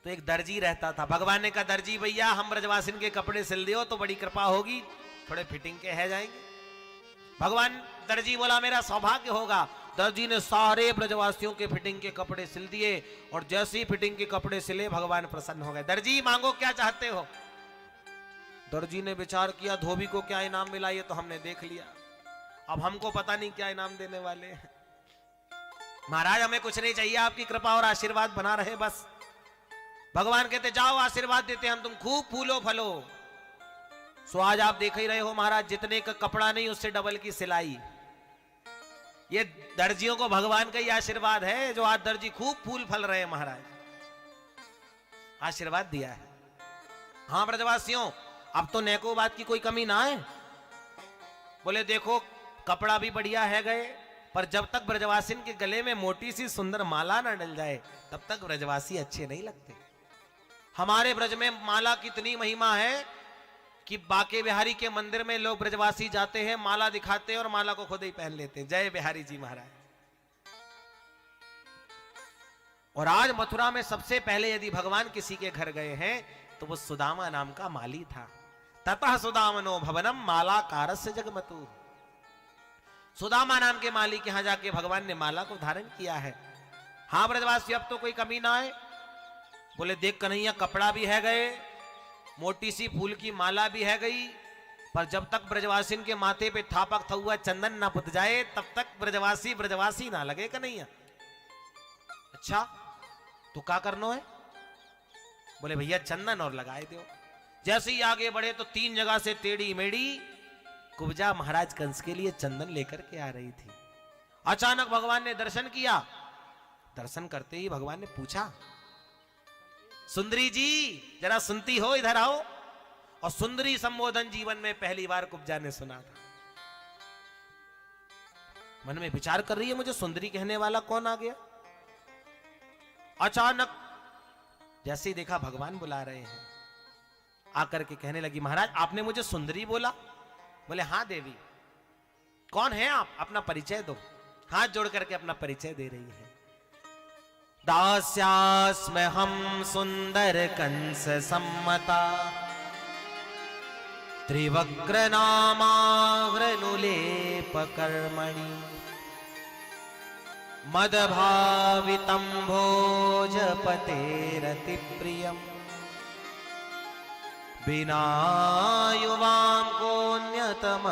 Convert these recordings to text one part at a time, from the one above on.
तो एक दर्जी रहता था। भगवान ने कहा दर्जी भैया हम ब्रजवासिन के कपड़े सिल दियो तो बड़ी कृपा होगी, थोड़े फिटिंग के है जाएंगे। भगवान दर्जी बोला मेरा सौभाग्य होगा। दर्जी ने सारे ब्रजवासियों के फिटिंग के कपड़े सिल दिए और जैसे ही फिटिंग के कपड़े सिले भगवान प्रसन्न हो गए। दर्जी मांगो क्या चाहते हो। दर्जी ने विचार किया धोबी को क्या इनाम मिला ये तो हमने देख लिया, अब हमको पता नहीं क्या इनाम देने वाले हैं। महाराज हमें कुछ नहीं चाहिए, आपकी कृपा और आशीर्वाद बना रहे बस। भगवान कहते जाओ आशीर्वाद देते हम तुम खूब फूलो फलो। सो आज आप देख ही रहे हो महाराज जितने का कपड़ा नहीं उससे डबल की सिलाई। ये दर्जियों को भगवान का ही आशीर्वाद है जो आज दर्जी खूब फूल फल रहे हैं महाराज, आशीर्वाद दिया है। हाँ ब्रजवासियों अब तो नेको बात की कोई कमी ना है। बोले देखो कपड़ा भी बढ़िया है गए, पर जब तक ब्रजवासिन के गले में मोटी सी सुंदर माला ना डल जाए तब तक ब्रजवासी अच्छे नहीं लगते। हमारे ब्रज में माला कितनी महिमा है कि बाके बिहारी के मंदिर में लोग ब्रजवासी जाते हैं माला दिखाते हैं और माला को खुद ही पहन लेते हैं। जय बिहारी जी महाराज। और आज मथुरा में सबसे पहले यदि भगवान किसी के घर गए हैं तो वो सुदामा नाम का माली था। ततः सुदामनो भवनम मालाकारस्य जगमतु। सुदामा नाम के माली के यहां जाके भगवान ने माला को धारण किया है। हाँ ब्रजवासी अब तो कोई कमी ना है। बोले देख कन्हैया कपड़ा भी है गए, मोटी सी फूल की माला भी है गई, पर जब तक ब्रजवासिन के माथे पे थापक था हुआ चंदन ना पुत जाए तब तक ब्रजवासी ब्रजवासी ना लगे कन्हैया। अच्छा तो क्या करना है। बोले भैया चंदन और लगाए दो। जैसे ही आगे बढ़े तो 3 जगह से टेढ़ी मेढ़ी कुब्जा महाराज कंस के लिए चंदन लेकर के आ रही थी। अचानक भगवान ने दर्शन किया। दर्शन करते ही भगवान ने पूछा सुंदरी जी जरा सुनती हो इधर आओ। और सुंदरी संबोधन जीवन में पहली बार कुब्जा ने सुना था। मन में विचार कर रही है मुझे सुंदरी कहने वाला कौन आ गया। अचानक जैसे ही देखा भगवान बुला रहे हैं आकर के कहने लगी महाराज आपने मुझे सुंदरी बोला। बोले हाँ देवी। कौन है आप, अपना परिचय दो। हाथ जोड़ करके अपना परिचय दे रही है। दास्यास्म हम सुंदर कंस सम्मता त्रिवक्र नामाग्रनुलेप कर्मणि मदभावितं भोजपतेरति प्रियम् बिना युवां कोन्यतमस्तदर्हति।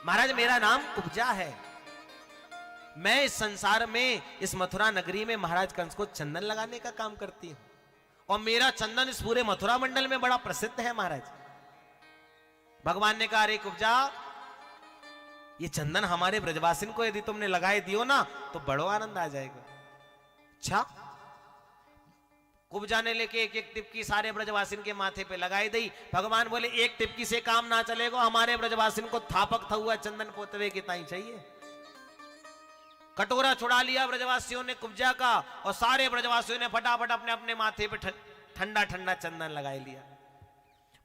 महाराज मेरा नाम कुब्जा है। मैं इस संसार में इस मथुरा नगरी में महाराज कंस को चंदन लगाने का काम करती हूं और मेरा चंदन इस पूरे मथुरा मंडल में बड़ा प्रसिद्ध है महाराज। भगवान ने कहा अरे कुब्जा ये चंदन हमारे ब्रजवासिन को यदि तुमने लगाए दियो ना तो बड़ो आनंद आ जाएगा। अच्छा कुब्जा ने लेके एक एक टिपकी सारे ब्रजवासिन के माथे पे लगाई दी। भगवान बोले एक टिपकी से काम ना चलेगा, हमारे ब्रजवासिन को थापक था हुआ चंदन पोतवे कितना ही चाहिए। कटोरा छुड़ा लिया ब्रजवासियों ने कुब्जा का और सारे ब्रजवासियों ने फटाफट अपने अपने माथे पे ठंडा ठंडा चंदन लगाई लिया।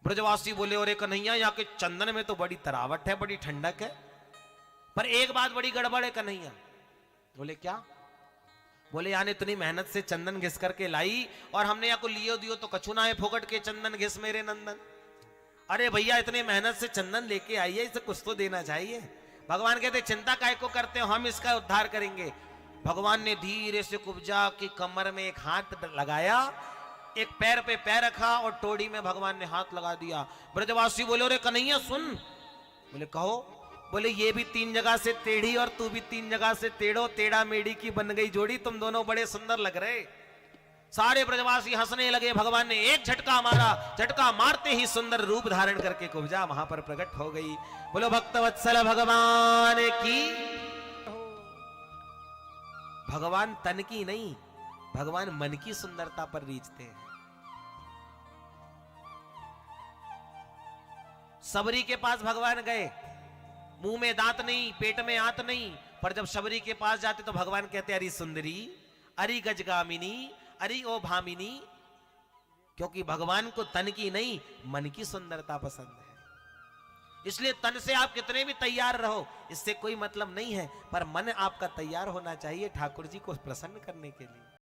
ब्रजवासी बोले अरे कन्हैया यहाँ के चंदन में तो बड़ी तरावट है, बड़ी ठंडक है, पर एक बात बड़ी गड़बड़ है कन्हैया। बोले क्या। बोले यानी इतनी मेहनत से चंदन घिस करके लाई और हमने यहाँ को लियो दियो तो कछु ना है, फोकट के चंदन घिस मेरे नंदन। अरे भैया इतनी मेहनत से चंदन लेके आई है, इसे कुछ तो देना चाहिए। भगवान कहते चिंता काहे को करते हो, हम इसका उद्धार करेंगे। भगवान ने धीरे से कुब्जा की कमर में एक हाथ लगाया, एक पैर पे पैर रखा और टोड़ी में भगवान ने हाथ लगा दिया। ब्रजवासी बोले अरे कन्हैया सुन। बोले कहो। बोले ये भी 3 जगह से टेढ़ी और तू भी 3 जगह से टेढ़ो, टेढ़ा मेढ़ी की बन गई जोड़ी, तुम दोनों बड़े सुंदर लग रहे। सारे ब्रजवासी हंसने लगे। भगवान ने एक झटका मारा, झटका मारते ही सुंदर रूप धारण करके कुब्जा वहां पर प्रकट हो गई। बोलो भक्तवत्सल भगवान की। भगवान तन की नहीं, भगवान मन की सुंदरता पर रीझते हैं। सबरी के पास भगवान गए, मुंह में दांत नहीं, पेट में आंत नहीं, पर जब शबरी के पास जाते तो भगवान कहते अरे सुंदरी, अरे गजगामिनी, अरे ओ भामिनी। क्योंकि भगवान को तन की नहीं मन की सुंदरता पसंद है। इसलिए तन से आप कितने भी तैयार रहो, इससे कोई मतलब नहीं है, पर मन आपका तैयार होना चाहिए ठाकुर जी को प्रसन्न करने के लिए।